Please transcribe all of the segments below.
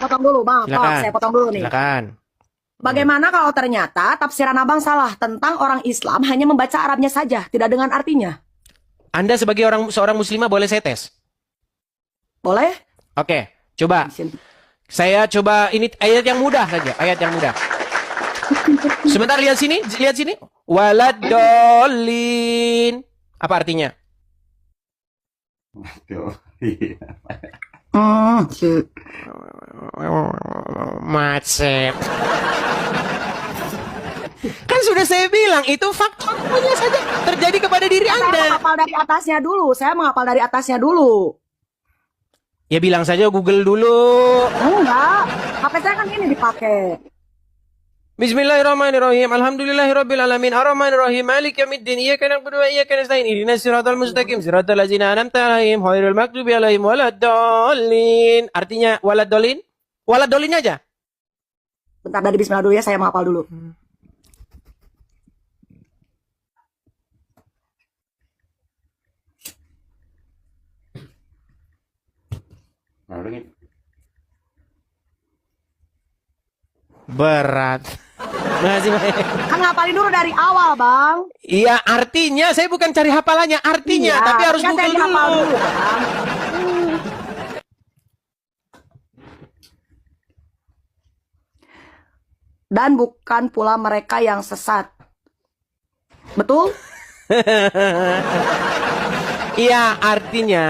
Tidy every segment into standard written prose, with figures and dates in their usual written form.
potong dulu, Bang. Silakan. Saya potong dulu nih. Silakan. Bagaimana kalau ternyata tafsiran Abang salah tentang orang Islam hanya membaca Arabnya saja, tidak dengan artinya? Anda sebagai seorang muslimah boleh saya tes? Boleh? Oke, coba. Saya coba ini ayat yang mudah saja, ayat yang mudah. Sebentar, lihat sini, lihat sini. Waladolin. Apa artinya? Macet. Kan sudah saya bilang itu faktanya saja terjadi kepada diri Saya Anda. menghafal dari atasnya dulu. Saya menghafal dari atasnya dulu. Ya bilang saja Google dulu. Enggak. HP saya kan ini dipakai. Bismillahirrahmanirrahim. Alhamdulillahirabbil alamin. Arrahmanirrahim. Maliki yaumiddin. Iyyaka na'budu wa iyyaka nasta'in. Ihdinas siratal mustaqim. Siratal ladzina an'amta 'alaihim ghairil maghdubi 'alaihim waladdallin. Artinya waladdallin? Waladdallin aja. Bentar, dari bismillah dulu ya, saya menghafal dulu. Berat. Makasih, Pak. Kan ngapalin dulu dari awal, Bang. Iya, artinya saya bukan cari hafalannya, artinya, Iya, tapi harus kan saya Google dihafal dulu. dulu, Bang. Dan bukan pula mereka yang sesat. Betul? Iya, artinya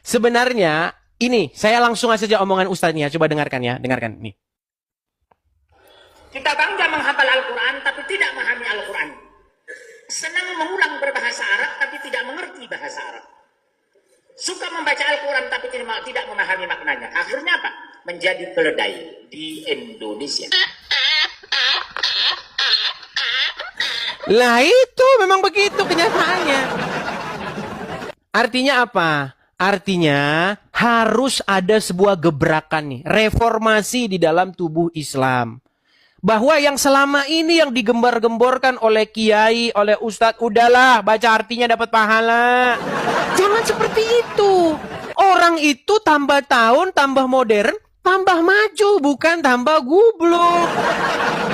sebenarnya ini saya langsung saja omongan ustadznya. Coba dengarkan ya, dengarkan nih. Kita bangga menghafal Al-Quran tapi tidak memahami Al-Quran. Senang mengulang berbahasa Arab tapi tidak mengerti bahasa Arab. Suka membaca Al-Quran tapi tidak memahami maknanya. Akhirnya apa? Menjadi keledai di Indonesia. Lah itu memang begitu kenyataannya. Artinya apa? Artinya harus ada sebuah gebrakan nih, reformasi di dalam tubuh Islam. Bahwa yang selama ini yang digembar-gemborkan oleh kiai, oleh ustadz, udahlah baca artinya dapat pahala. Jangan seperti itu. Orang itu tambah tahun, tambah modern, tambah maju, bukan tambah gublok.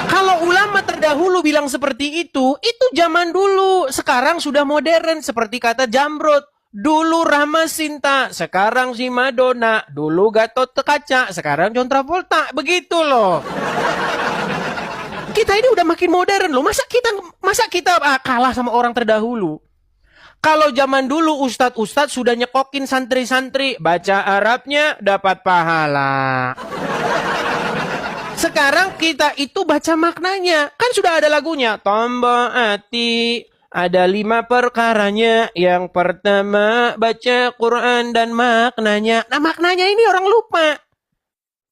Kalau ulama terdahulu bilang seperti itu zaman dulu. Sekarang sudah modern, seperti kata Jamrud. Dulu Rahma Sinta, sekarang si Madonna. Dulu Gatot Kaca, sekarang John Travolta. Begitu loh. Kita ini udah makin modern loh. Masa kita kalah sama orang terdahulu? Kalau zaman dulu ustadz sudah nyekokin santri-santri, baca Arabnya dapat pahala. Sekarang kita itu baca maknanya. Kan sudah ada lagunya. Tambah hati. Ada 5 perkaranya. Yang pertama baca Quran dan maknanya. Nah maknanya ini orang lupa.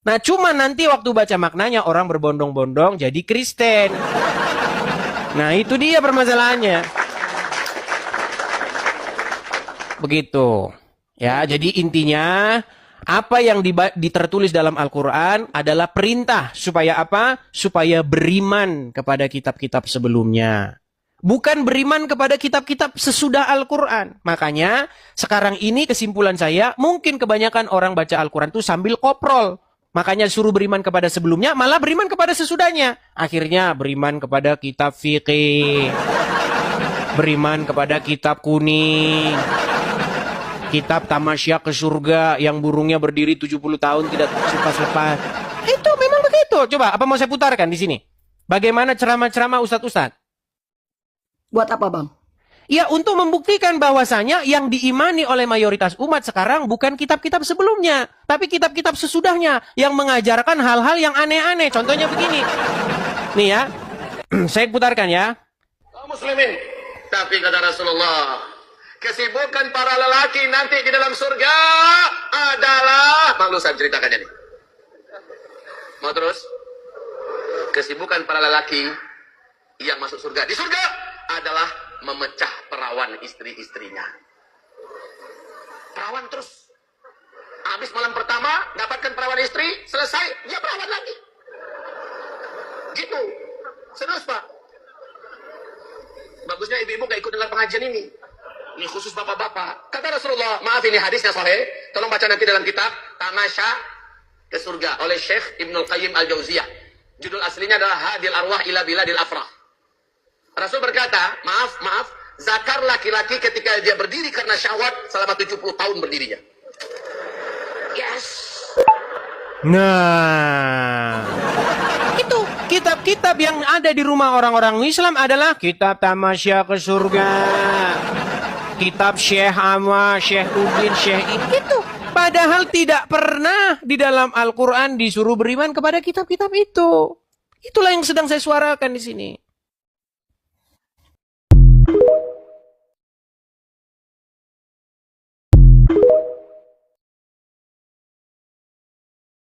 Nah cuma nanti waktu baca maknanya orang berbondong-bondong jadi Kristen. Nah itu dia permasalahannya. Begitu. Ya, jadi intinya apa yang ditertulis dalam Al-Quran adalah perintah. Supaya apa? Supaya beriman kepada kitab-kitab sebelumnya. Bukan beriman kepada kitab-kitab sesudah Al-Quran. Makanya sekarang ini kesimpulan saya, mungkin kebanyakan orang baca Al-Quran itu sambil koprol. Makanya suruh beriman kepada sebelumnya, malah beriman kepada sesudahnya. Akhirnya beriman kepada kitab fikih. Beriman kepada kitab kuning. Kitab tamasya ke surga yang burungnya berdiri 70 tahun tidak lepas-lepas. Itu memang begitu. Coba, apa mau saya putarkan di sini? Bagaimana ceramah-ceramah ustadz-ustadz? Buat apa, Bang? Ya, untuk membuktikan bahwasanya yang diimani oleh mayoritas umat sekarang bukan kitab-kitab sebelumnya, tapi kitab-kitab sesudahnya yang mengajarkan hal-hal yang aneh-aneh. Contohnya begini. Nih ya, saya putarkan ya. Kaum muslimin, tapi kata Rasulullah, kesibukan para lelaki nanti di dalam surga adalah, malu saya ceritakannya nih. Mau terus? Kesibukan para lelaki yang masuk surga di surga adalah memecah perawan istri-istrinya. Perawan terus. Habis malam pertama dapatkan perawan istri, selesai dia perawan lagi. Gitu. Serius Pak. Bagusnya ibu-ibu gak ikut dengar pengajian ini. Ini khusus bapak-bapak. Kata Rasulullah, maaf ini hadisnya sahih. Tolong baca nanti dalam kitab Tamasya ke surga oleh Syekh Ibnul Qayyim Al-Jauziyah. Judul aslinya adalah Hadil Arwah ila Biladil Afrah. Rasul berkata, maaf, zakar laki-laki ketika dia berdiri karena syahwat selama 70 tahun berdirinya. Yes. Nah, itu kitab-kitab yang ada di rumah orang-orang Islam adalah kitab Tamasya ke Surga, kitab Syekh Amma, Syekh Udin, Syekh itu. Padahal tidak pernah di dalam Al-Quran disuruh beriman kepada kitab-kitab itu. Itulah yang sedang saya suarakan di sini.